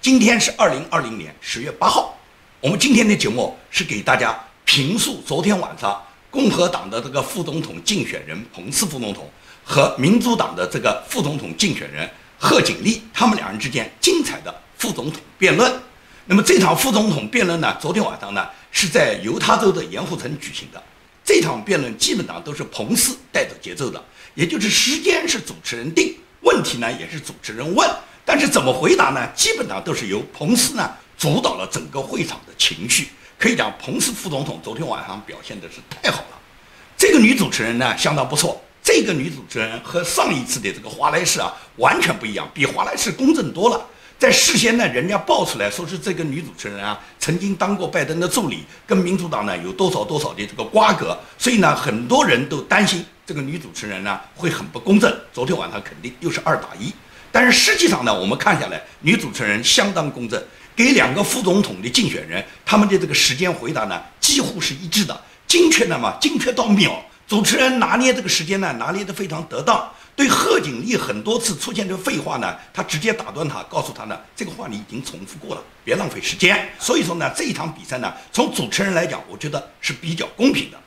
今天是2020年10月8号，我们今天的节目是给大家评述昨天晚上共和党的这个副总统竞选人彭斯副总统和民主党的这个副总统竞选人贺锦丽他们两人之间精彩的副总统辩论。那么这场副总统辩论呢，昨天晚上呢是在犹他州的盐湖城举行的。这场辩论基本上都是彭斯带着节奏的，也就是时间是主持人定，问题呢也是主持人问，但是怎么回答呢，基本上都是由彭斯呢主导了整个会场的情绪。可以讲，彭斯副总统昨天晚上表现的是太好了。这个女主持人呢相当不错，这个女主持人和上一次的这个华莱士啊完全不一样，比华莱士公正多了。在事先呢，人家爆出来说是这个女主持人啊曾经当过拜登的助理，跟民主党呢有多少的这个瓜葛，所以呢很多人都担心这个女主持人呢会很不公正。昨天晚上肯定又是2打1，但是实际上呢，我们看下来，女主持人相当公正，给2个副总统的竞选人他们的这个时间回答呢几乎是一致的，精确到秒。主持人拿捏这个时间呢拿捏得非常得当。对贺锦丽很多次出现的废话呢，他直接打断他，告诉他呢，这个话你已经重复过了，别浪费时间。所以说呢，这一场比赛呢，从主持人来讲，我觉得是比较公平的。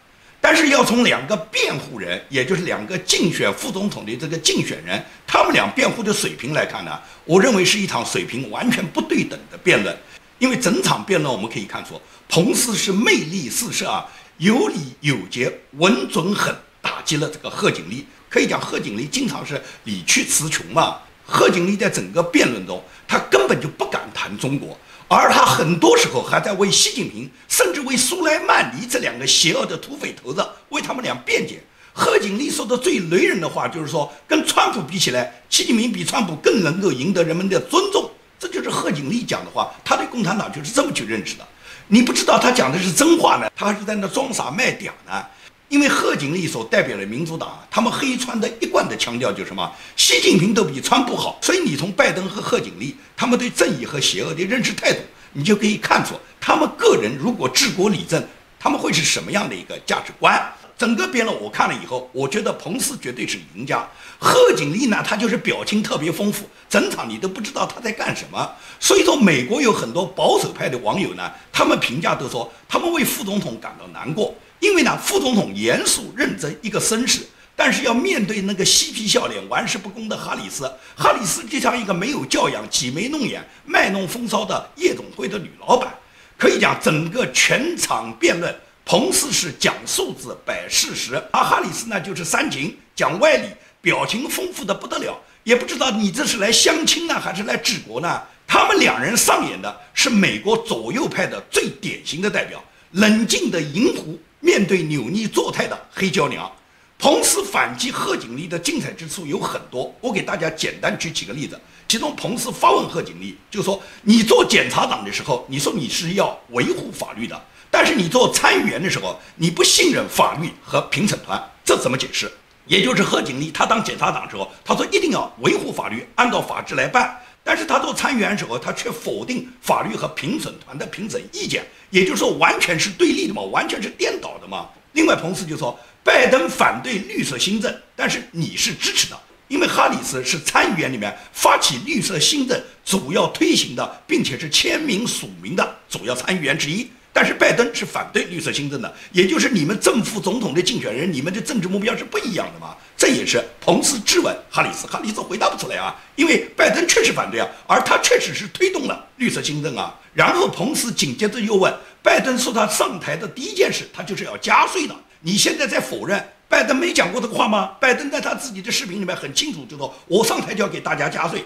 但是要从2个辩护人，也就是2个竞选副总统的这个竞选人，他们俩辩护的水平来看呢，我认为是一场水平完全不对等的辩论。因为整场辩论我们可以看出，彭斯是魅力四射啊，有理有节，稳准狠，打击了这个贺锦丽。可以讲，贺锦丽经常是理屈词穷嘛。贺锦丽在整个辩论中，他根本就不敢谈中国，而他很多时候还在为习近平，甚至为苏莱曼尼这2个邪恶的土匪头子为他们俩辩解。贺锦丽说的最雷人的话就是说，跟川普比起来，习近平比川普更能够赢得人们的尊重。这就是贺锦丽讲的话，他对共产党就是这么去认识的。你不知道他讲的是真话呢，他还是在那装傻卖嗲呢。因为贺锦丽所代表的民主党，他们黑川的一贯的强调就是什么，习近平都比川普好。所以你从拜登和贺锦丽他们对正义和邪恶的认识态度，你就可以看出他们个人如果治国理政，他们会是什么样的一个价值观。整个辩论我看了以后，我觉得彭斯绝对是赢家。贺锦丽呢，他就是表情特别丰富，整场你都不知道他在干什么。所以说，美国有很多保守派的网友呢，他们评价都说，他们为副总统感到难过。因为呢，副总统严肃认真，一个绅士，但是要面对那个嬉皮笑脸、玩世不恭的哈里斯。哈里斯就像一个没有教养、挤眉弄眼、卖弄风骚的夜总会的女老板。可以讲，整个全场辩论，彭斯是讲数字、摆事实，而哈里斯呢就是煽情、讲歪理，表情丰富的不得了。也不知道你这是来相亲呢，还是来治国呢？他们2人上演的是美国左右派的最典型的代表，冷静的银狐面对扭捏作态的黑椒娘。彭斯反击贺锦丽的精彩之处有很多，我给大家简单举几个例子。其中彭斯发问贺锦丽，就说你做检察长的时候，你说你是要维护法律的，但是你做参议员的时候，你不信任法律和评审团，这怎么解释？也就是贺锦丽他当检察长的时候，他说一定要维护法律，按照法治来办，但是他做参议员的时候，他却否定法律和评审团的评审意见，也就是说完全是对立的嘛，完全是颠倒的嘛。另外彭斯就说，拜登反对绿色新政，但是你是支持的，因为哈里斯是参议员里面发起绿色新政主要推行的，并且是签名署名的主要参议员之一。但是拜登是反对绿色新政的，也就是你们正副总统的竞选人，你们的政治目标是不一样的嘛？这也是彭斯质问哈里斯，哈里斯回答不出来啊，因为拜登确实反对啊，而他确实是推动了绿色新政啊。然后彭斯紧接着又问，拜登说他上台的第一件事，他就是要加税的，你现在在否认拜登没讲过这个话吗？拜登在他自己的视频里面很清楚就说，我上台就要给大家加税。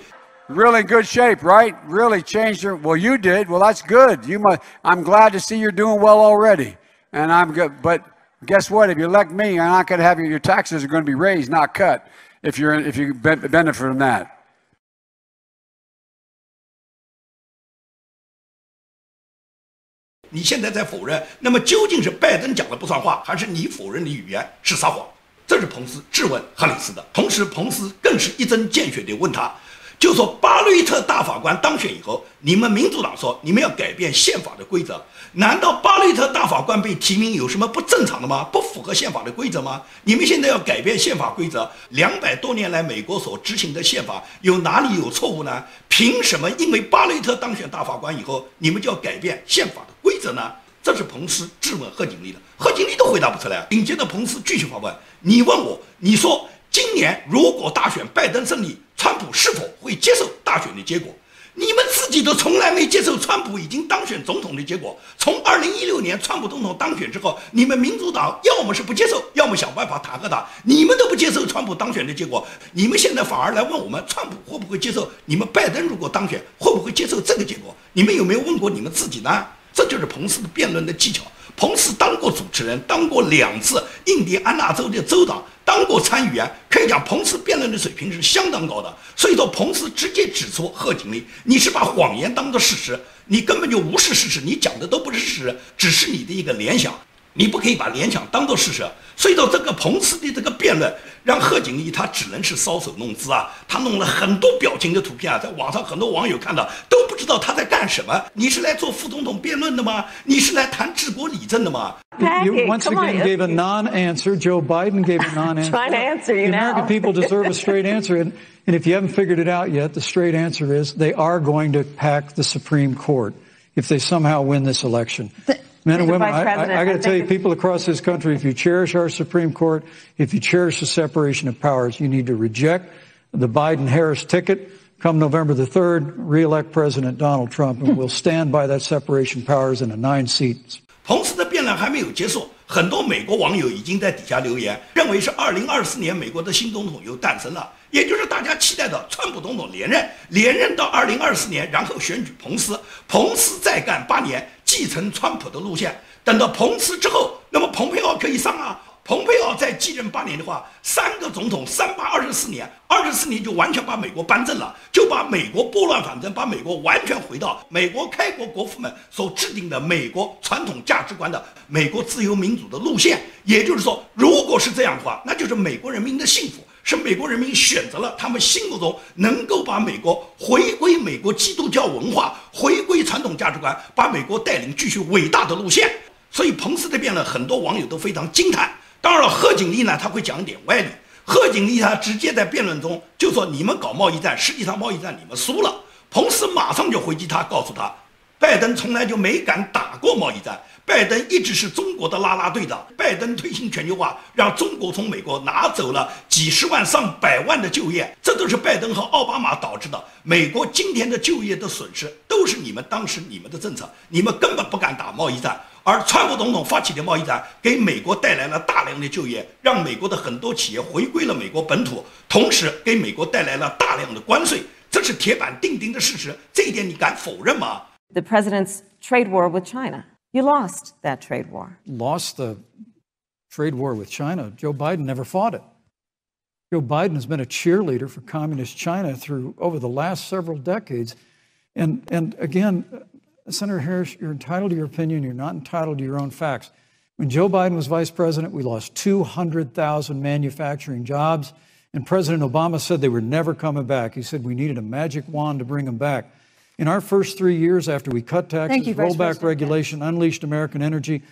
Really good shape, right? Really changed your. Well, you did. Well, that's good. I'm glad to see you're doing well already, and I'm good. But guess what? If you elect me, I'm not going to have your taxes are going to be raised, not cut. If you benefit from that. 你现在在否认，那么究竟是拜登讲的不算话，还是你否认的语言是撒谎？这是彭斯质问哈里斯的。同时，彭斯更是一针见血地问他，就说巴雷特大法官当选以后，你们民主党说你们要改变宪法的规则，难道巴雷特大法官被提名有什么不正常的吗？不符合宪法的规则吗？你们现在要改变宪法规则，200多年来美国所执行的宪法有哪里有错误呢？凭什么因为巴雷特当选大法官以后，你们就要改变宪法的规则呢？这是彭斯质问贺锦丽的，贺锦丽都回答不出来。紧接着彭斯继续发问，你问我，你说今年如果大选拜登胜利，川普是否会接受大选的结果？你们自己都从来没接受川普已经当选总统的结果。从2016年川普总统当选之后，你们民主党要么是不接受，要么想办法弹劾他，你们都不接受川普当选的结果，你们现在反而来问我们川普会不会接受，你们拜登如果当选会不会接受这个结果？你们有没有问过你们自己呢？这就是彭斯的辩论的技巧。彭斯当过主持人，当过2次印第安纳州的州长，当过参议员，可以讲彭斯辩论的水平是相当高的。所以说，彭斯直接指出贺锦丽，你是把谎言当作事实，你根本就无视事实，你讲的都不是事实，只是你的一个联想。你不可以把联想当作事实，所以说这个彭斯的这个辩论让贺锦丽他只能是搔首弄姿啊，他弄了很多表情的图片啊，在网上很多网友看到都不知道他在干什么。你是来做副总统辩论的吗？你是来谈治国理政的吗？ You once again gave a non-answer. Joe Biden gave a non-answer. Trying to answer you the now. American people deserve a straight answer. And if you haven't figured it out yet, the straight answer is they are going to pack the Supreme Court if they somehow win this election. Men and women, I got to tell you, people across this country, if you cherish our Supreme Court, if you cherish the separation of powers, you need to reject the Biden-Harris ticket. Come November the 3rd, re-elect President Donald Trump, and we'll stand by that separation of powers in a 9 seats. 彭斯的辩论还没有结束，很多美国网友已经在底下留言，认为是2024年美国的新总统又诞生了，也就是大家期待的川普总统连任到2024年，然后选举彭斯，彭斯再干8年，继承川普的路线。等到彭斯之后，那么蓬佩奥可以上啊。蓬佩奥再继任8年的话，3个总统3824年，24年就完全把美国扳正了，就把美国拨乱反正，把美国完全回到美国开国国父们所制定的美国传统价值观的美国自由民主的路线。也就是说，如果是这样的话，那就是美国人民的幸福，是美国人民选择了他们心目中能够把美国回归美国基督教文化，回归传统价值观，把美国带领继续伟大的路线。所以彭斯的辩论，很多网友都非常惊叹。当然了，贺锦丽呢，他会讲一点歪理。贺锦丽他直接在辩论中就说：“你们搞贸易战，实际上贸易战你们输了。”彭斯马上就回击他，告诉他，拜登从来就没敢打过贸易战，拜登一直是中国的啦啦队长。拜登推行全球化，让中国从美国拿走了几十万上百万的就业，这都是拜登和奥巴马导致的。美国今天的就业的损失都是你们当时你们的政策，你们根本不敢打贸易战。而川普总统发起的贸易战给美国带来了大量的就业，让美国的很多企业回归了美国本土，同时给美国带来了大量的关税，这是铁板钉钉的事实，这一点你敢否认吗？ The president's trade war with China. You lost that trade war. Lost the trade war with China. Joe Biden never fought it. Joe Biden has been a cheerleader for communist China through over the last several decades. And again, Senator Harris, you're entitled to your opinion. You're not entitled to your own facts. When Joe Biden was vice president, we lost 200,000 manufacturing jobs. And President Obama said they were never coming back. He said we needed a magic wand to bring them back. In our first 3 years after we cut taxes, rolled back regulation, unleashed American energy,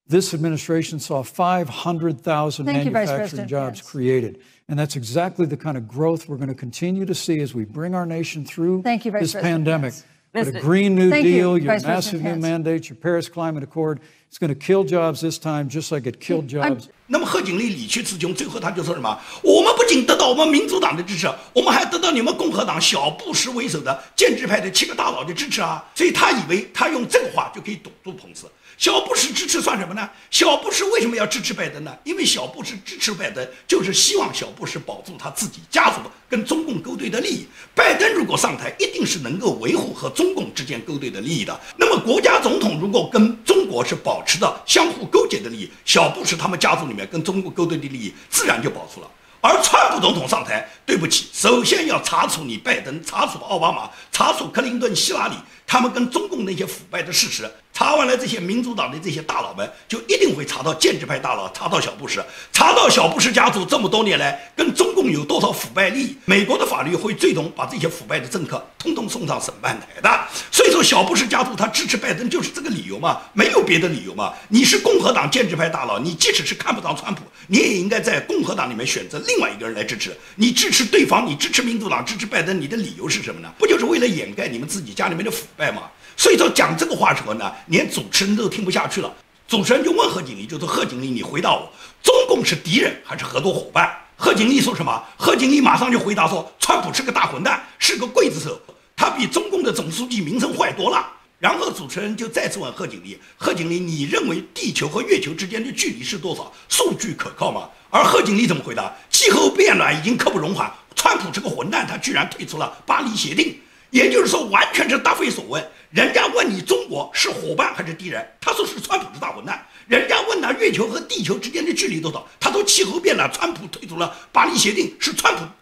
this administration saw 500,000 manufacturing jobs created. And that's exactly the kind of growth we're going to continue to see as we bring our nation through this pandemic. But a Green New Deal, your massive new mandates, your Paris Climate Accord, it's going to kill jobs this time just like it killed jobs. 那么贺锦丽理屈词穷，最后他就说什么？我们不仅得到我们民主党的支持，我们还得到你们共和党小布什为首的建制派的7个大佬的支持啊！所以他以为他用这个话就可以堵住彭斯。小布什支持算什么呢？小布什为什么要支持拜登呢？因为小布什支持拜登，就是希望小布什保住他自己家族跟中共勾兑的利益。拜登如果上台，一定是能够维护和中共之间勾兑的利益的。那么国家总统如果跟中国是保持着相互勾结的利益，小布什他们家族里面跟中国勾兑的利益自然就保住了。而川普总统上台，对不起，首先要查处你拜登，查处奥巴马，查处克林顿、希拉里他们跟中共那些腐败的事实，查完了这些民主党的这些大佬们，就一定会查到建制派大佬，查到小布什，查到小布什家族这么多年来跟中共有多少腐败利益。美国的法律会最终把这些腐败的政客通通送上审判台的。所以说，小布什家族他支持拜登就是这个理由嘛，没有别的理由嘛。你是共和党建制派大佬，你即使是看不上川普，你也应该在共和党里面选择另外一个人来支持。你支持对方，你支持民主党，支持拜登，你的理由是什么呢？不就是为了掩盖你们自己家里面的腐败吗？所以说讲这个话的时候呢，连主持人都听不下去了。主持人就问贺锦丽，就说贺锦丽，你回答我，中共是敌人还是合作伙伴？贺锦丽说什么？贺锦丽马上就回答说，川普是个大混蛋，是个刽子手，他比中共的总书记名声坏多了。然后主持人就再次问贺锦丽，贺锦丽，你认为地球和月球之间的距离是多少？数据可靠吗？而贺锦丽怎么回答？气候变暖已经刻不容缓，川普这个混蛋，他居然退出了巴黎协定。也就是说，完全是答非所问。人家问你中国是伙伴还是敌人，他说是川普是大混蛋。人家问他月球和地球之间的距离多少，他说气候变暖，川普退出了巴黎协定，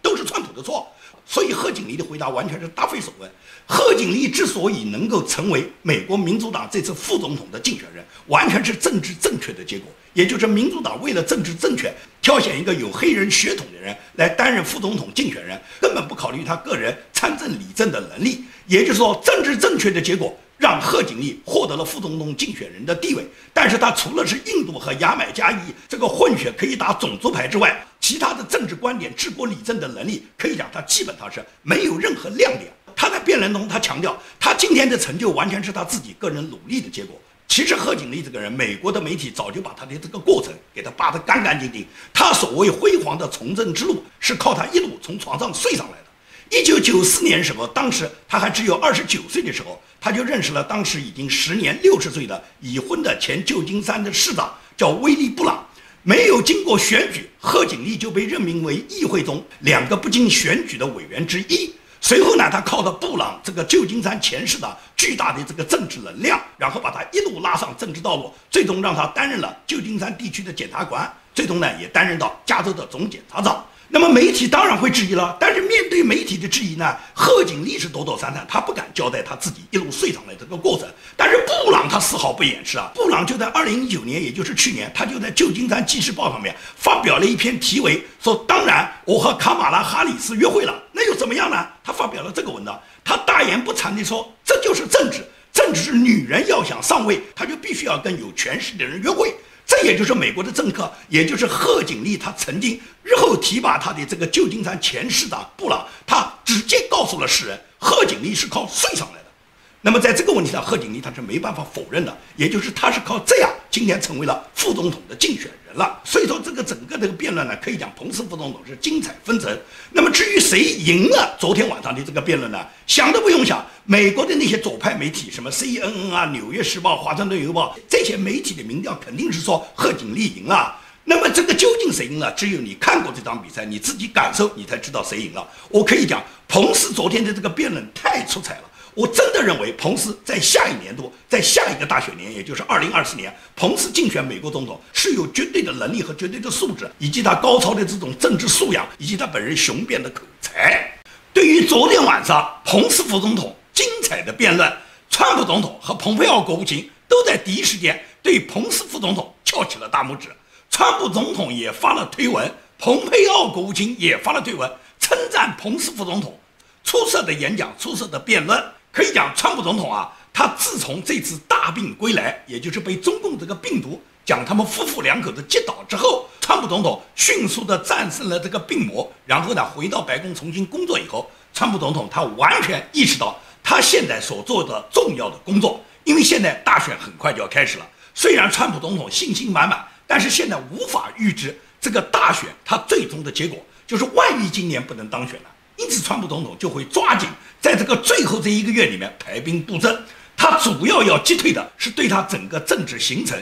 都是川普的错。所以贺锦丽的回答完全是答非所问。贺锦丽之所以能够成为美国民主党这次副总统的竞选人，完全是政治正确的结果。也就是民主党为了政治正确，挑选一个有黑人血统的人来担任副总统竞选人，根本不考虑他个人参政理政的能力。也就是说，政治正确的结果让贺锦丽获得了副总统竞选人的地位。但是他除了是印度和牙买加裔这个混血可以打种族牌之外，其他的政治观点、治国理政的能力，可以讲他基本上是没有任何亮点。他在辩论中他强调，他今天的成就完全是他自己个人努力的结果。其实贺锦丽这个人，美国的媒体早就把他的这个过程给他扒得干干净净。他所谓辉煌的从政之路，是靠他一路从床上睡上来的。1994年时候，当时他还只有29岁的时候，他就认识了当时已经时年60岁的已婚的前旧金山的市长，叫威利·布朗。没有经过选举，贺锦丽就被任命为议会中2个不经选举的委员之一。随后呢，他靠着布朗这个旧金山前市长巨大的这个政治能量，然后把他一路拉上政治道路，最终让他担任了旧金山地区的检察官，最终呢也担任到加州的总检察长。那么媒体当然会质疑了，但是面对媒体的质疑呢，贺锦丽是躲躲闪闪，他不敢交代他自己一路睡上来这个过程。但是布朗他丝毫不掩饰啊，布朗就在2019年，也就是去年，他就在旧金山纪事报上面发表了一篇题为说，当然我和卡马拉哈里斯约会了，那又怎么样呢？他发表了这个文章，他大言不惭地说，这就是政治，政治是女人要想上位，他就必须要跟有权势的人约会。这也就是美国的政客，也就是贺锦丽，他曾经日后提拔他的这个旧金山前市长布朗，他直接告诉了世人，贺锦丽是靠睡上来的。那么在这个问题上，贺锦丽他是没办法否认的，也就是他是靠这样今天成为了副总统的竞选人了。所以说这个整个这个辩论呢，可以讲彭斯副总统是精彩纷呈。那么至于谁赢了昨天晚上的这个辩论呢，想都不用想，美国的那些左派媒体，什么 CNN 啊、纽约时报、华盛顿邮报这些媒体的民调肯定是说贺锦丽赢了。那么这个究竟谁赢了？只有你看过这场比赛，你自己感受，你才知道谁赢了。我可以讲，彭斯昨天的这个辩论太出彩了。我真的认为彭斯在下一年度，在下一个大选年，也就是2024年，彭斯竞选美国总统是有绝对的能力和绝对的素质，以及他高超的这种政治素养，以及他本人雄辩的口才。对于昨天晚上彭斯副总统精彩的辩论，川普总统和蓬佩奥国务卿都在第一时间对彭斯副总统翘起了大拇指。川普总统也发了推文，蓬佩奥国务卿也发了推文，称赞彭斯副总统出色的演讲，出色的辩论。可以讲，川普总统啊，他自从这次大病归来，也就是被中共这个病毒将他们夫妇2口子击倒之后，川普总统迅速的战胜了这个病魔，然后呢回到白宫重新工作以后，川普总统他完全意识到他现在所做的重要的工作，因为现在大选很快就要开始了。虽然川普总统信心满满，但是现在无法预知这个大选他最终的结果，就是万一今年不能当选了。因此，川普总统就会抓紧在这个最后这1个月里面排兵布阵。他主要要击退的是对他整个政治形成，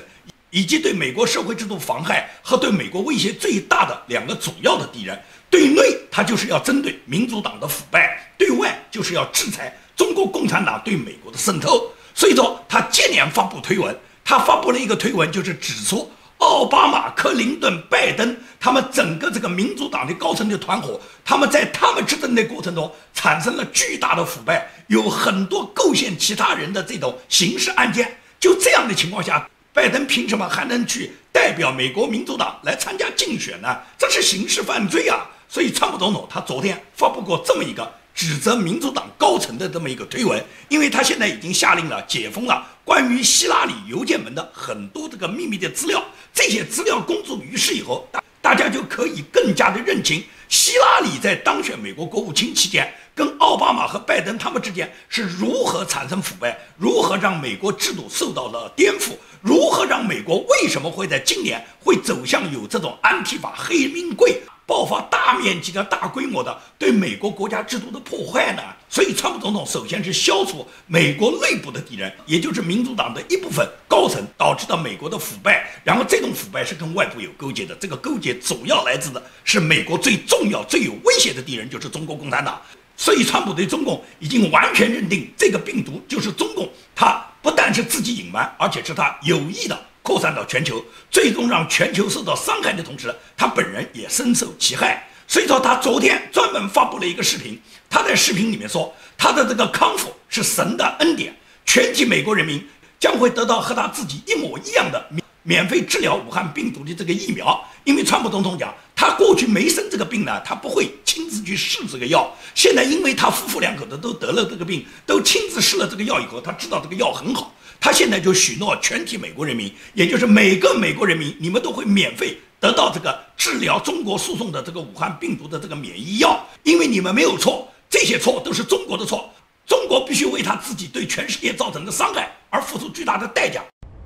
以及对美国社会制度妨害和对美国威胁最大的2个主要的敌人。对内，他就是要针对民主党的腐败；对外，就是要制裁中国共产党对美国的渗透。所以说，他接连发布推文，他发布了一个推文，就是指出奥巴马、克林顿、拜登他们整个这个民主党的高层的团伙，他们在他们执政的过程中产生了巨大的腐败，有很多构陷其他人的这种刑事案件，就这样的情况下，拜登凭什么还能去代表美国民主党来参加竞选呢？这是刑事犯罪啊！所以川普总统他昨天发布过这么一个指责民主党高层的这么一个推文，因为他现在已经下令了解封了关于希拉里邮件门的很多这个秘密的资料，这些资料公诸于世以后，大家就可以更加的认清希拉里在当选美国国务卿期间，跟奥巴马和拜登他们之间是如何产生腐败，如何让美国制度受到了颠覆，如何让美国为什么会在今年会走向有这种安提法黑名贵，爆发大面积的大规模的对美国国家制度的破坏呢？所以川普总统首先是消除美国内部的敌人，也就是民主党的一部分高层，导致到美国的腐败，然后这种腐败是跟外部有勾结的，这个勾结主要来自的是美国最重要最有威胁的敌人，就是中国共产党。所以川普对中共已经完全认定这个病毒就是中共，他不但是自己隐瞒，而且是他有意的扩散到全球，最终让全球受到伤害的同时，他本人也深受其害。所以说他昨天专门发布了一个视频，他在视频里面说，他的这个康复是神的恩典，全体美国人民将会得到和他自己一模一样的免费治疗武汉病毒的这个疫苗。因为川普总统讲，他过去没生这个病呢，他不会亲自去试这个药。现在因为他夫妇两口子都得了这个病，都亲自试了这个药以后，他知道这个药很好，他现在就许诺全体美国人民，也就是每个美国人民，你们都会免费得到这个治疗中国诉讼的这个武汉病毒的这个免疫药。因为你们没有错，这些错都是中国的错，中国必须为他自己对全世界造成的伤害而付出巨大的代价。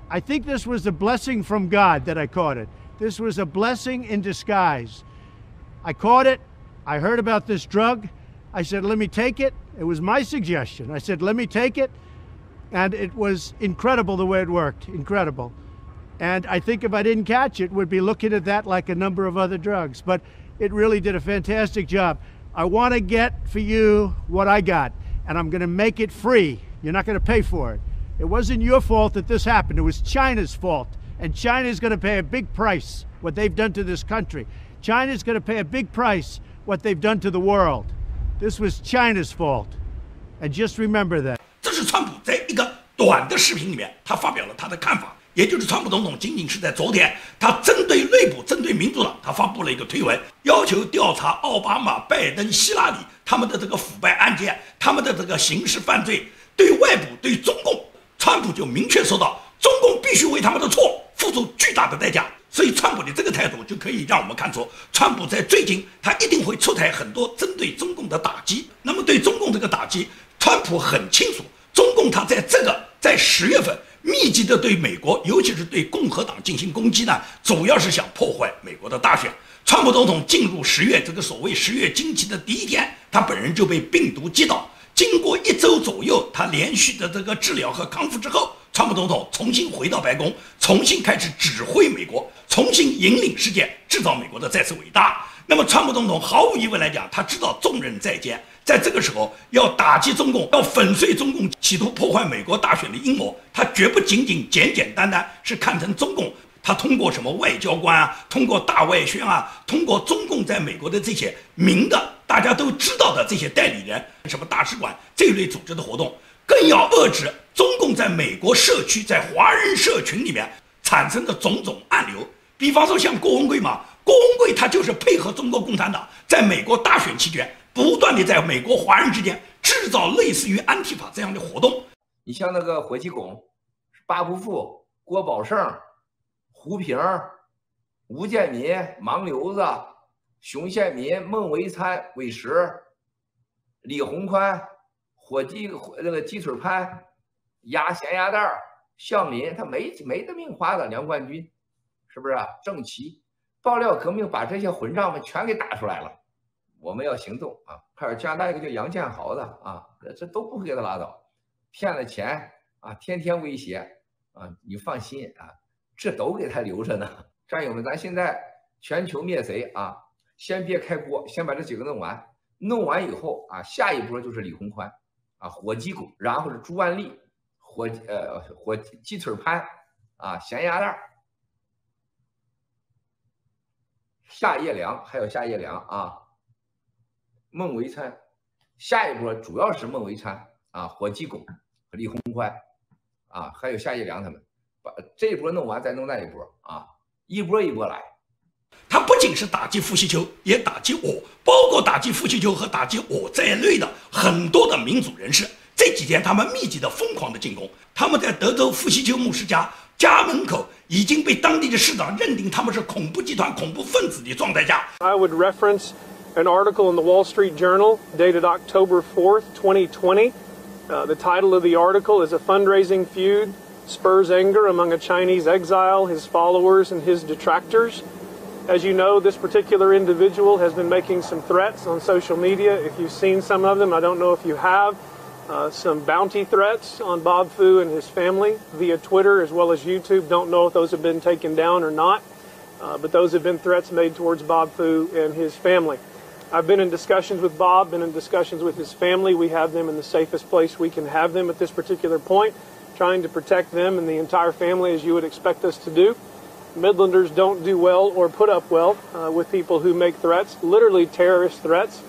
I think this was a blessing from God that I caught it. This was a blessing in disguise. I caught it. I heard about this drug. I said, let me take it. It was my suggestion. I said, let me take it. And it was incredible the way it worked. Incredible. And I think if I didn't catch it, we'd be looking at that like a number of other drugs. But it really did a fantastic job. I want to get for you what I got, and I'm going to make it free. You're not going to pay for it. It wasn't your fault that this happened. It was China's fault. And China's going to pay a big price, what they've done to this country. China's going to pay a big price, what they've done to the world. This was China's fault. And just remember that. 这是川普在一个短的视频里面，他发表了他的看法。也就是川普总统仅仅是在昨天，他针对内部、针对民主党，他发布了一个推文，要求调查奥巴马、拜登、希拉里他们的这个腐败案件，他们的这个刑事犯罪。对外部、对中共，川普就明确说到，中共必须为他们的错付出巨大的代价。所以川普的这个态度就可以让我们看出，川普在最近他一定会出台很多针对中共的打击。那么对中共这个打击，川普很清楚，中共他在10月份密集的对美国，尤其是对共和党进行攻击呢，主要是想破坏美国的大选。川普总统进入10月这个所谓10月惊奇的第一天，他本人就被病毒击倒。经过1周左右，他连续的这个治疗和康复之后，川普总统重新回到白宫，重新开始指挥美国，重新引领世界，制造美国的再次伟大。那么川普总统毫无疑问来讲，他知道重任在肩，在这个时候要打击中共，要粉碎中共企图破坏美国大选的阴谋，他绝不仅仅简简单单是看成中共他通过什么外交官啊，通过大外宣啊，通过中共在美国的这些明的大家都知道的这些代理人，什么大使馆这一类组织的活动，更要遏制中共在美国社区、在华人社群里面产生的种种暗流。比方说像郭文贵嘛，郭文贵他就是配合中国共产党，在美国大选期间不断的在美国华人之间制造类似于安提法这样的活动。你像那个火鸡拱、八不富、郭宝胜、胡平、吴建民、盲流子、熊宪民、孟维参、韦石、李鸿宽、那个鸡腿潘、咸鸭蛋、向林，他没得命花的。梁冠军，是不是啊？郑琦，爆料革命把这些混账们全给打出来了。我们要行动啊！还有加拿大一个叫杨建豪的啊，这都不会给他拉倒，骗了钱啊，天天威胁啊，你放心啊。这都给他留着呢，战友们，咱现在全球灭贼啊，先别开锅，先把这几个弄完，弄完以后啊，下一波就是李鸿宽啊，火鸡拱，然后是朱万丽，火鸡腿潘啊，咸鸭蛋，夏叶良，还有夏叶良啊，孟维参，下一波主要是孟维参啊，火鸡拱，李鸿宽啊，还有夏一良他们，把这一波弄完再弄那一波啊，一波一波来。他不仅是打击傅锡秋，也打击我，包括打击傅锡秋和打击我在内的很多的民主人士。这几天他们密集的疯狂的进攻，他们在德州傅锡秋牧师家门口已经被当地的市长认定他们是恐怖集团、恐怖分子的状态下。I would reference an article in the Wall Street Journal dated October 4th, 2020. The title of the article is A Fundraising Feud Spurs Anger Among a Chinese Exile, His Followers, and His Detractors. As you know, this particular individual has been making some threats on social media. If you've seen some of them, I don't know if you have. Some bounty threats on Bob Fu and his family via Twitter as well as YouTube. Don't know if those have been taken down or not, but those have been threats made towards Bob Fu and his family. I've been in discussions with Bob, been in discussions with his family. We have them in the safest place we can have them at this particular point, trying to protect them and the entire family as you would expect us to do. Midlanders don't do well or put up well with people who make threats, literally terrorist threats,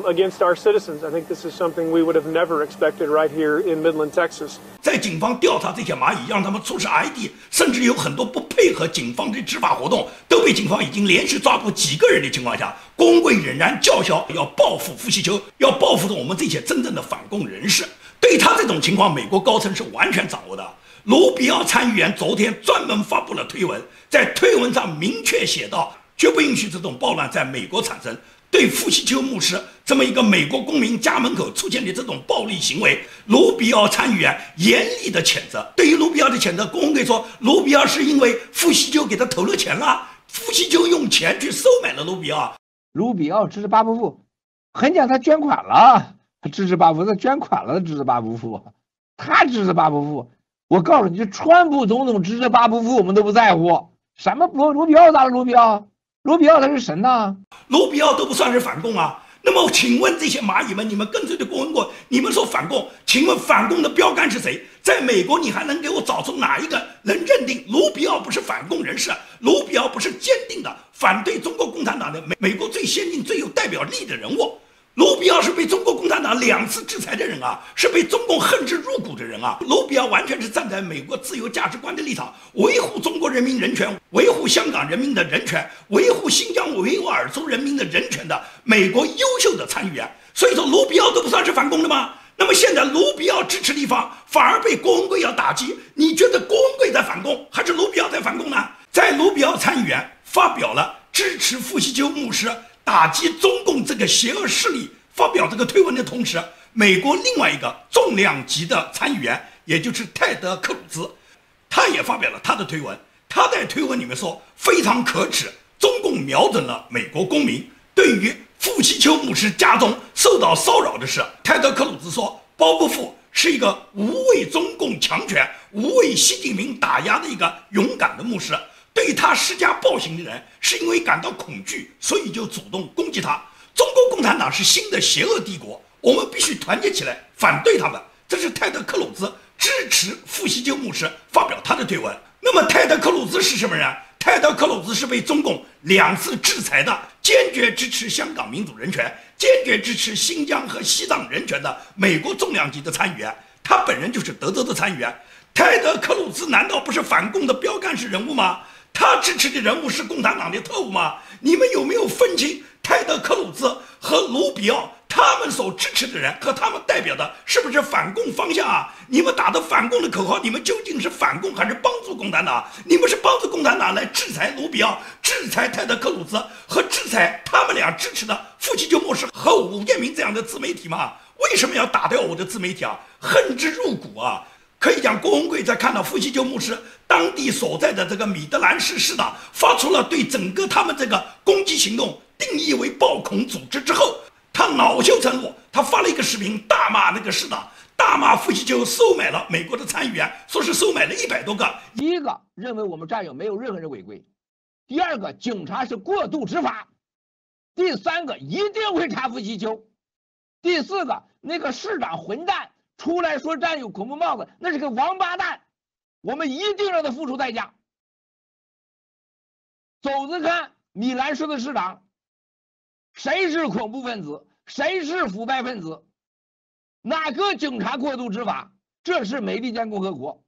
against our citizens. I think this is something we would have never expected right here in Midland, Texas. 在警方调查这些蚂蚁，让他们出示 ID， 甚至有很多不配合警方的执法活动，都被警方已经连续抓捕几个人的情况下，郭文贵仍然叫嚣要报复傅锡秋，要报复我们这些真正的反共人士。对他这种情况，美国高层是完全掌握的。卢比奥参议员昨天专门发布了推文，在推文上明确写道，绝不允许这种暴乱在美国产生。对傅锡秋牧师这么一个美国公民家门口出现的这种暴力行为，卢比奥参议员严厉的谴责。对于卢比奥的谴责，郭文贵说，卢比奥是因为傅锡秋给他投了钱了，傅锡秋用钱去收买了卢比奥。卢比奥支持巴布夫，很讲他捐款了，支持巴布夫，他捐款了，支持巴布夫，他支持巴布夫。我告诉你，川普总统支持巴布夫，我们都不在乎。什么卢比奥咋了？卢比奥他是神呐！卢比奥都不算是反共啊。那么请问这些蚂蚁们，你们跟随的郭文贵，你们说反共，请问反共的标杆是谁？在美国，你还能给我找出哪一个能认定卢比奥不是反共人士？卢比奥不是坚定的反对中国共产党的美国最先进、最有代表力的人物？卢比奥是被中国共产党2次制裁的人啊，是被中共恨之入骨的人啊！卢比奥完全是站在美国自由价值观的立场，维护中国人民人权，维护香港人民的人权，维护新疆维吾尔族人民的人权的美国优秀的参议员。所以说，卢比奥都不算是反共的吗？那么现在卢比奥支持的一方反而被郭文贵要打击，你觉得郭文贵在反共，还是卢比奥在反共呢？在卢比奥参议员发表了支持傅锡秋牧师打击中共这个邪恶势力发表这个推文的同时，美国另外一个重量级的参议员，也就是泰德·克鲁兹，他也发表了他的推文。他在推文里面说，非常可耻，中共瞄准了美国公民。对于傅锡秋牧师家中受到骚扰的事，泰德·克鲁兹说，包伯父是一个无畏中共强权、无畏习近平打压的一个勇敢的牧师。对他施加暴行的人，是因为感到恐惧，所以就主动攻击他。中国共产党是新的邪恶帝国，我们必须团结起来反对他们。这是泰德·克鲁兹支持傅锡秋牧师发表他的推文。那么泰德·克鲁兹是什么人？泰德·克鲁兹是被中共2次制裁的，坚决支持香港民主人权，坚决支持新疆和西藏人权的美国重量级的参议员。他本人就是德州的参议员。泰德·克鲁兹难道不是反共的标杆式人物吗？他支持的人物是共产党的特务吗？你们有没有分清泰德·克鲁兹和卢比奥他们所支持的人和他们代表的是不是反共方向啊？你们打的反共的口号，你们究竟是反共还是帮助共产党？你们是帮助共产党来制裁卢比奥、制裁泰德·克鲁兹和制裁他们俩支持的傅锡秋牧师和伍建明这样的自媒体吗？为什么要打掉我的自媒体啊？恨之入骨啊！可以讲，郭文贵在看到傅锡秋牧师当地所在的这个米德兰市市长发出了对整个他们这个攻击行动定义为暴恐组织之后，他恼羞成怒，他发了一个视频大骂那个市长，大骂傅锡秋收买了美国的参议员，说是收买了100多个。第一个，认为我们战友没有任何人违规；第二个，警察是过度执法；第三个，一定会查傅锡秋；第四个，那个市长混蛋出来说战友恐怖帽子，那是个王八蛋，我们一定让他付出代价。走着看米兰市的市长，谁是恐怖分子，谁是腐败分子，哪个警察过度执法？这是美利坚共和国。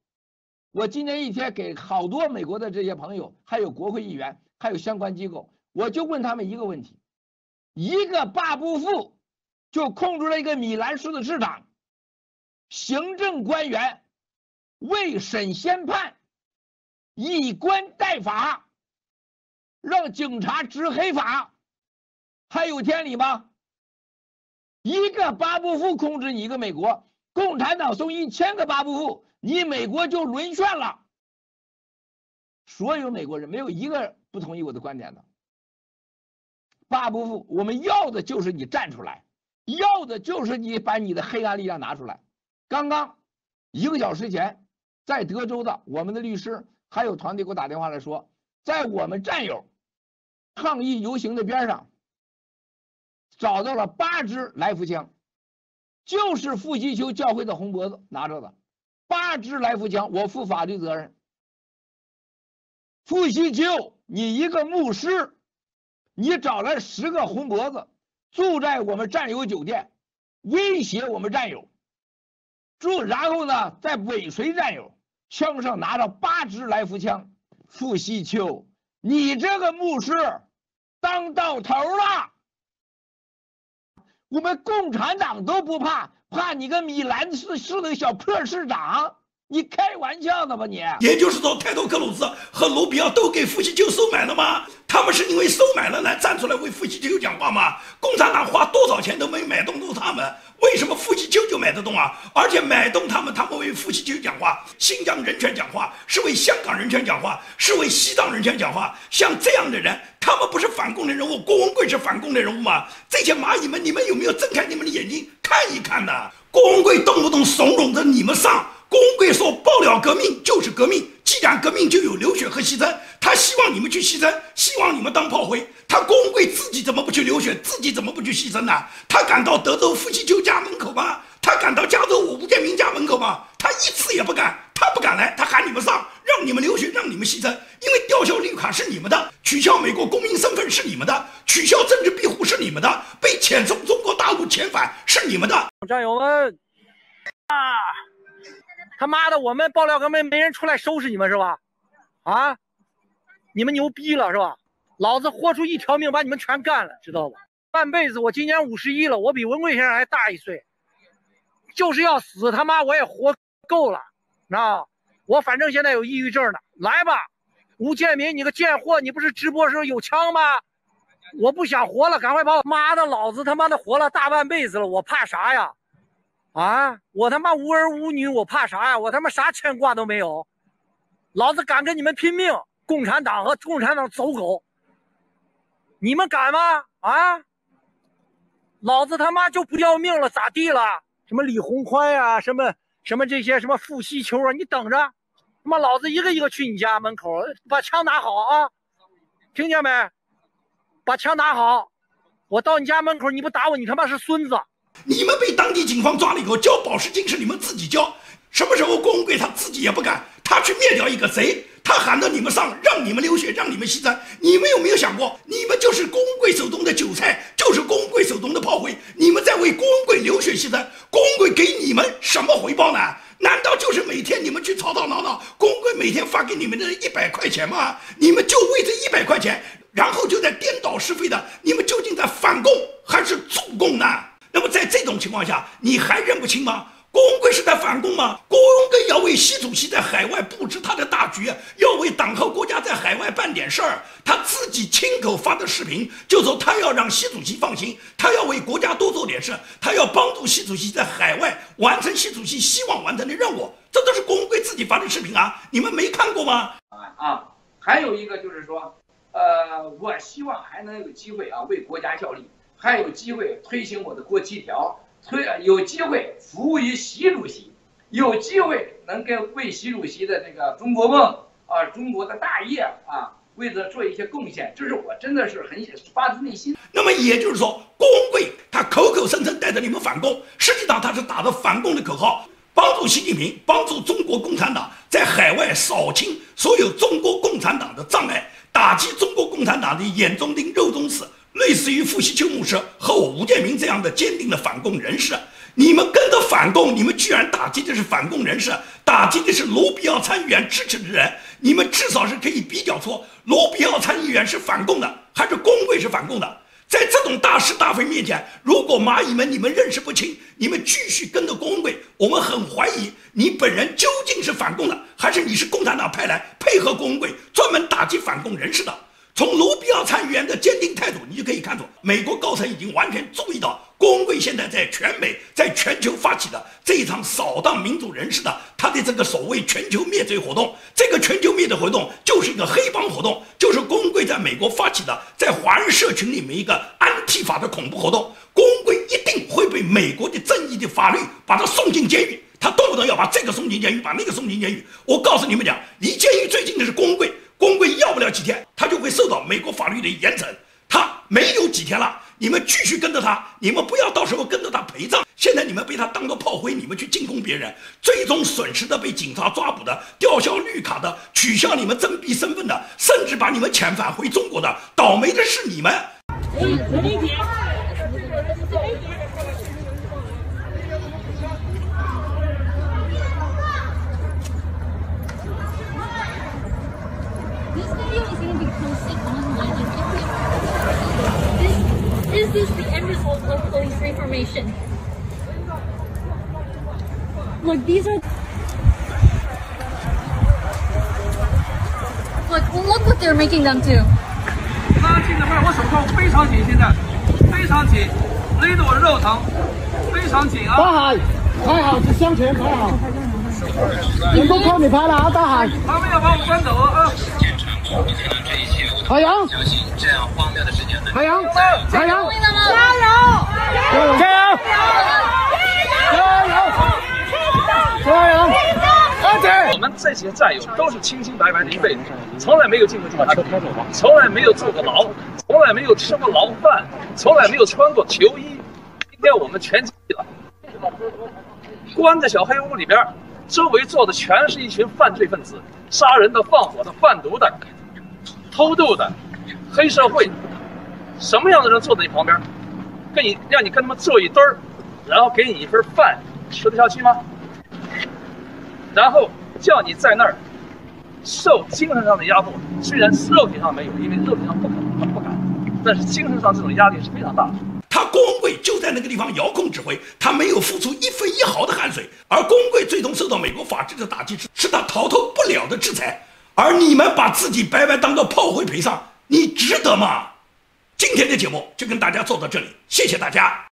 我今天一天给好多美国的这些朋友，还有国会议员，还有相关机构，我就问他们一个问题：一个巴布夫就控制了一个米兰市的市长，行政官员未审先判，以官代法，让警察执黑法，还有天理吗？一个巴布夫控制你一个美国，共产党送1000个巴布夫，你美国就沦陷了。所有美国人没有一个不同意我的观点的。巴布夫，我们要的就是你站出来，要的就是你把你的黑暗力量拿出来。刚刚1个小时前，在德州的我们的律师还有团队给我打电话来说，在我们战友抗议游行的边上找到了8支来福枪，就是傅西秋教会的红脖子拿着的8支来福枪，我负法律责任。傅西秋，你一个牧师，你找来10个红脖子住在我们战友酒店，威胁我们战友然后呢再尾随战友，枪上拿着8支来福枪。傅西秋，你这个牧师当到头了，我们共产党都不怕，怕你个米兰市的小破市长？你开玩笑呢吧你？也就是说，泰多克鲁斯和卢比奥都给傅西秋收买了吗？他们是因为收买了来站出来为傅西秋讲话吗？共产党花多少钱都没买动住他们，为什么傅西秋就买得动啊？而且买动他们为傅西秋讲话，新疆人权讲话，是为香港人权讲话，是为西藏人权讲话。像这样的人，他们不是反共的人物？郭文贵是反共的人物吗？这些蚂蚁们，你们有没有睁开你们的眼睛看一看呢？郭文贵动不动怂恿着你们上。郭文贵说爆料革命就是革命，既然革命就有流血和牺牲，他希望你们去牺牲，希望你们当炮灰。他郭文贵自己怎么不去流血，自己怎么不去牺牲呢？他敢到德州傅西秋家门口吗？他敢到加州我吴建民家门口吗？他一次也不敢，他不敢来，他喊你们上，让你们流血，让你们牺牲。因为吊销绿卡是你们的，取消美国公民身份是你们的，取消政治庇护是你们的，被遣送中国大陆遣返是你们的。战友们他妈的，我们爆料革命没人出来收拾你们是吧？啊，你们牛逼了是吧？老子豁出一条命把你们全干了，知道吧？半辈子，我今年51了，我比文贵先生还大1岁，就是要死，他妈我也活够了，那我反正现在有抑郁症呢。来吧，吴建民，你个贱货，你不是直播时候有枪吗？我不想活了，赶快把我妈的，老子他妈的活了大半辈子了，我怕啥呀？啊！我他妈无儿无女，我怕啥呀？我他妈啥牵挂都没有，老子敢跟你们拼命！共产党和共产党走狗，你们敢吗？啊！老子他妈就不要命了，咋地了？什么李鸿宽呀、什么这些什么傅西秋啊，你等着，他妈老子一个一个去你家门口，把枪拿好啊！听见没？把枪拿好！我到你家门口，你不打我，你他妈是孙子！你们被当地警方抓了以后，交保释金是你们自己交。什么时候郭文贵他自己也不敢，他去灭掉一个贼，他喊到你们上，让你们流血，让你们牺牲。你们有没有想过，你们就是郭文贵手中的韭菜，就是郭文贵手中的炮灰，你们在为郭文贵流血牺牲。郭文贵给你们什么回报呢？难道就是每天你们去吵吵闹闹，郭文贵每天发给你们的100块钱吗？你们就为这100块钱，然后就在颠倒是非的，你们究竟在反共还是助共呢？那么在这种情况下，你还认不清吗？郭文贵是在反共吗？郭文贵要为习主席在海外布置他的大局，要为党和国家在海外办点事儿。他自己亲口发的视频就说他要让习主席放心，他要为国家多做点事，他要帮助习主席在海外完成习主席希望完成的任务。这都是郭文贵自己发的视频啊，你们没看过吗？还有一个就是说，我希望还能有机会为国家效力。还有机会推行我的国旗条，有机会服务于习主席，有机会能为习主席的这个中国梦中国的大业为此做一些贡献，这是我真的是很发自内心。那么也就是说，郭文贵他口口声声带着你们反共，实际上他是打着反共的口号，帮助习近平，帮助中国共产党在海外扫清所有中国共产党的障碍，打击中国共产党的眼中钉、肉中刺。类似于傅西秋牧师和我吴建民这样的坚定的反共人士，你们跟着反共，你们居然打击的是反共人士，打击的是卢比奥参议员支持的人，你们至少是可以比较出卢比奥参议员是反共的，还是工会是反共的。在这种大是大非面前，如果蚂蚁们你们认识不清，你们继续跟着工会，我们很怀疑你本人究竟是反共的，还是你是共产党派来配合工会专门打击反共人士的。从卢比奥参议员的坚定态度，你就可以看出，美国高层已经完全注意到工会现在在全美、在全球发起的这一场扫荡民主人士的他的这个所谓全球灭罪活动。这个全球灭罪活动就是一个黑帮活动，就是工会在美国发起的，在华人社群里面一个安提法的恐怖活动。工会一定会被美国的正义的法律把他送进监狱，他动不动要把这个送进监狱，把那个送进监狱。我告诉你们讲，离监狱最近的是工会。工会要不了几天，他就会受到美国法律的严惩。他没有几天了，你们继续跟着他，你们不要到时候跟着他陪葬。现在你们被他当作炮灰，你们去进攻别人，最终损失的被警察抓捕的、吊销绿卡的、取消你们征兵身份的，甚至把你们遣返回中国的，倒霉的是你们。This is the end result of police reformation. Look, these are. Look what they're making them do. 他记者们，我手铐非常紧，现在非常紧，勒得我肉疼，非常紧啊！大海，抬好，向前抬好。人工铐你抬了啊，大海。他们要把我关走啊！海洋，这样荒谬的事情呢？海洋，海洋，加油！加油！加油！加油！我们这些战友都是清清白白的一辈子，从来没有进过警察局，从来没有坐过牢，从来没有吃过牢饭，从来没有穿过球衣。今天我们全记了，关在小黑屋里边，周围坐的全是一群犯罪分子，杀人的、放火的、贩毒的、偷渡的、黑社会，什么样的人坐在你旁边，让你跟他们坐一堆儿，然后给你一份饭，吃得下去吗？然后叫你在那儿受精神上的压迫，虽然肉体上没有，因为肉体上不可能，他不敢，但是精神上这种压力是非常大的。他工会就在那个地方遥控指挥，他没有付出一分一毫的汗水，而工会最终受到美国法治的打击，是他逃脱不了的制裁。而你们把自己白白当做炮灰陪葬，你值得吗？今天的节目就跟大家做到这里，谢谢大家。